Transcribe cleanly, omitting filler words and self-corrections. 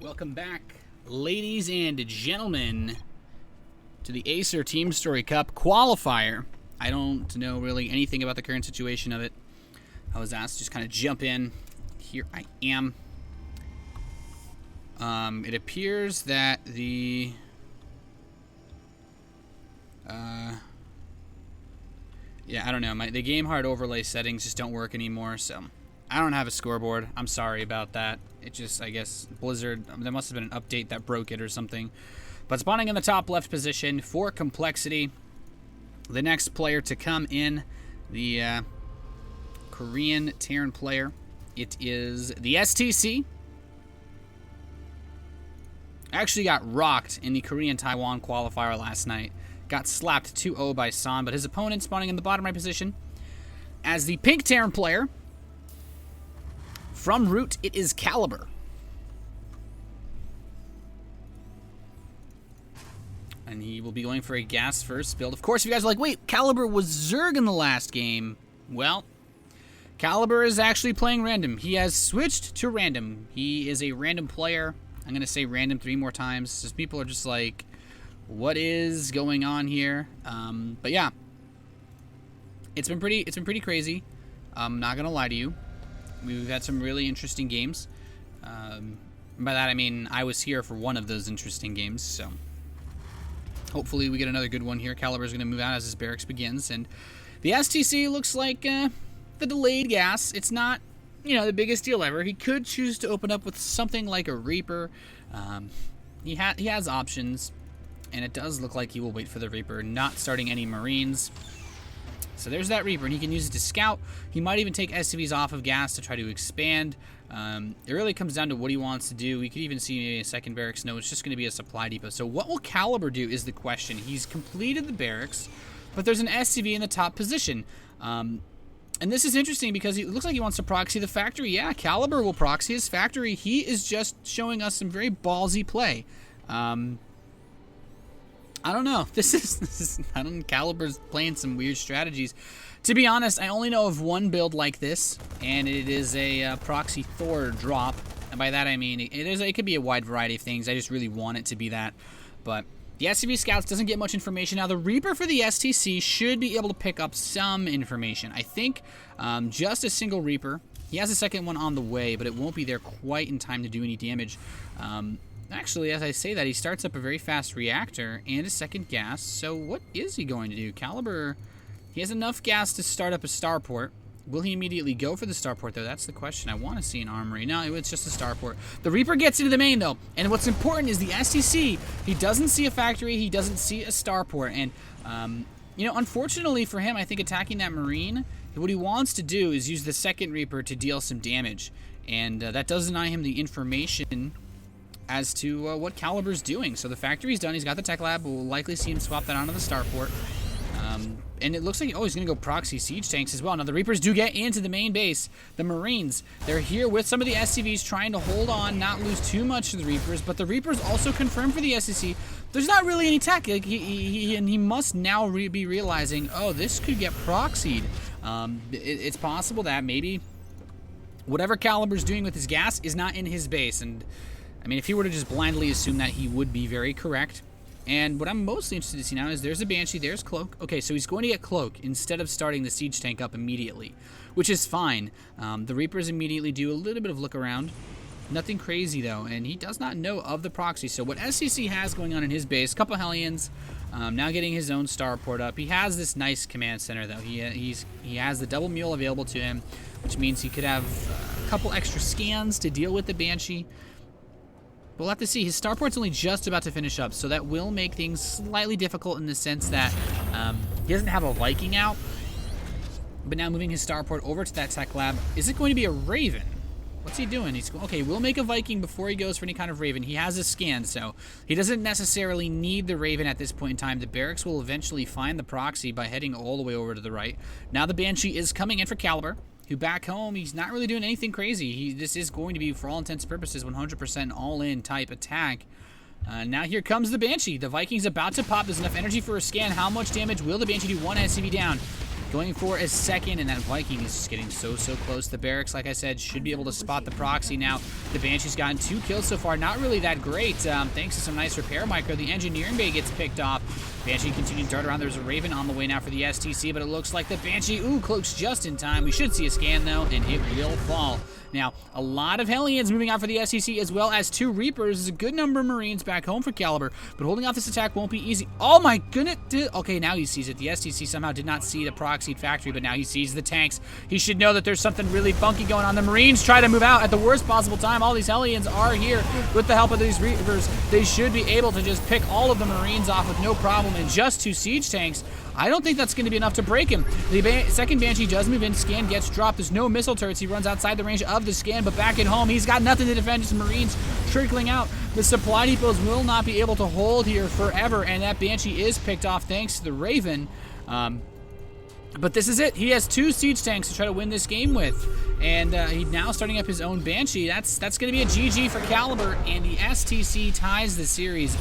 Welcome back, ladies and gentlemen, to the Acer TeamStory Cup Qualifier. I don't know really anything about the current situation of it. I was asked to just kind of jump in. Here I am. It appears that the... yeah, I don't know. The game hard overlay settings just don't work anymore, so I don't have a scoreboard. I'm sorry about that. It just, I guess, Blizzard, there must have been an update that broke it or something. But spawning in the top left position for complexity, the next player to come in, the Korean Terran player, it is the STC. Actually got rocked in the Korean-Taiwan qualifier last night. Got slapped 2-0 by San, but his opponent spawning in the bottom right position as the pink Terran player. From Root, it is Caliber. And he will be going for a gas first build. Of course, if you guys are like, wait, Caliber was Zerg in the last game. Well, Caliber is actually playing random. He has switched to random. He is a random player. I'm going to say random 3 more times, because people are just like, what is going on here? But yeah, it's been pretty crazy. I'm not going to lie to you. We've had some really interesting games. By that I mean I was here for one of those interesting games, so hopefully we get another good one here. Caliber's going to move out as his barracks begins, and the STC looks like the delayed gas. It's not, you know, the biggest deal ever. He could choose to open up with something like a Reaper. He has options, and it does look like he will wait for the Reaper, not starting any Marines. So there's that Reaper, and he can use it to scout. He might even take SCVs off of gas to try to expand. It really comes down to what he wants to do. We could even see maybe a second barracks. No, it's just going to be a supply depot. So what will Caliber do is the question. He's completed the barracks, but there's an SCV in the top position. And this is interesting because it looks like he wants to proxy the factory. Yeah, Caliber will proxy his factory. He is just showing us some very ballsy play. I don't know. This is I don't know, Caliber's playing some weird strategies. To be honest, I only know of one build like this, and it is a proxy Thor drop. And by that I mean it could be a wide variety of things. I just really want it to be that. But the SCV Scouts doesn't get much information. Now the Reaper for the STC should be able to pick up some information. I think just a single Reaper. He has a second one on the way, but it won't be there quite in time to do any damage. Actually, as I say that, he starts up a very fast reactor and a second gas. So what is he going to do? Caliber, he has enough gas to start up a starport. Will he immediately go for the starport, though? That's the question. I want to see an armory. No, it's just a starport. The Reaper gets into the main, though. And what's important is the STC, he doesn't see a factory. He doesn't see a starport. And, you know, unfortunately for him, I think attacking that Marine, what he wants to do is use the second Reaper to deal some damage. And that does deny him the information as to what Caliber's doing. So the factory's done. He's got the tech lab. We'll likely see him swap that onto the starport. And it looks like, oh, he's going to go proxy siege tanks as well. Now the Reapers do get into the main base. The Marines, they're here with some of the SCVs trying to hold on, not lose too much to the Reapers. But the Reapers also confirmed for the SCC, there's not really any tech. Like he must now be realizing, oh, this could get proxied. It's possible that maybe whatever Caliber's doing with his gas is not in his base. And I mean, if he were to just blindly assume that, he would be very correct. And what I'm mostly interested to see now is there's a Banshee, there's Cloak. Okay, so he's going to get Cloak instead of starting the siege tank up immediately, which is fine. The Reapers immediately do a little bit of look around. Nothing crazy, though, and he does not know of the proxy. So what SCC has going on in his base, a couple Hellions, now getting his own starport up. He has this nice command center, though. He has the double mule available to him, which means he could have a couple extra scans to deal with the Banshee. We'll have to see. His starport's only just about to finish up, so that will make things slightly difficult in the sense that he doesn't have a Viking out. But now moving his starport over to that tech lab, is it going to be a Raven? What's he doing? Okay, we'll make a Viking before he goes for any kind of Raven. He has a scan, so he doesn't necessarily need the Raven at this point in time. The barracks will eventually find the proxy by heading all the way over to the right. Now the Banshee is coming in for Caliber, who back home, he's not really doing anything crazy. This is going to be, for all intents and purposes, 100% all-in type attack. Now here comes the Banshee. The Viking's about to pop. There's enough energy for a scan. How much damage will the Banshee do? One SCV down. going for a second, and that Viking is just getting so close. The Barracks, like I said, should be able to spot the proxy now. The Banshee's gotten 2 kills so far, not really that great, thanks to some nice repair micro. The Engineering Bay gets picked off. Banshee continuing to dart around. There's a Raven on the way now for the STC, but it looks like the Banshee, cloaks just in time. We should see a scan, though, and it will fall. Now, a lot of Hellions moving out for the STC, as well as 2 Reapers. There's a good number of Marines back home for Caliber, but holding off this attack won't be easy. Oh my goodness. Okay, now he sees it. The STC somehow did not see the proxied factory, but now he sees the tanks. He should know that there's something really funky going on. The Marines try to move out at the worst possible time. All these Hellions are here with the help of these Reapers. They should be able to just pick all of the Marines off with no problem, and just 2 siege tanks. I don't think that's going to be enough to break him. The second Banshee does move in. Scan gets dropped. There's no missile turrets. He runs outside the range of the scan, but back at home, he's got nothing to defend. His Marines trickling out. The supply depots will not be able to hold here forever, and that Banshee is picked off thanks to the Raven. But this is it. He has 2 siege tanks to try to win this game with, and he's now starting up his own Banshee. That's going to be a GG for Caliber, and the STC ties the series.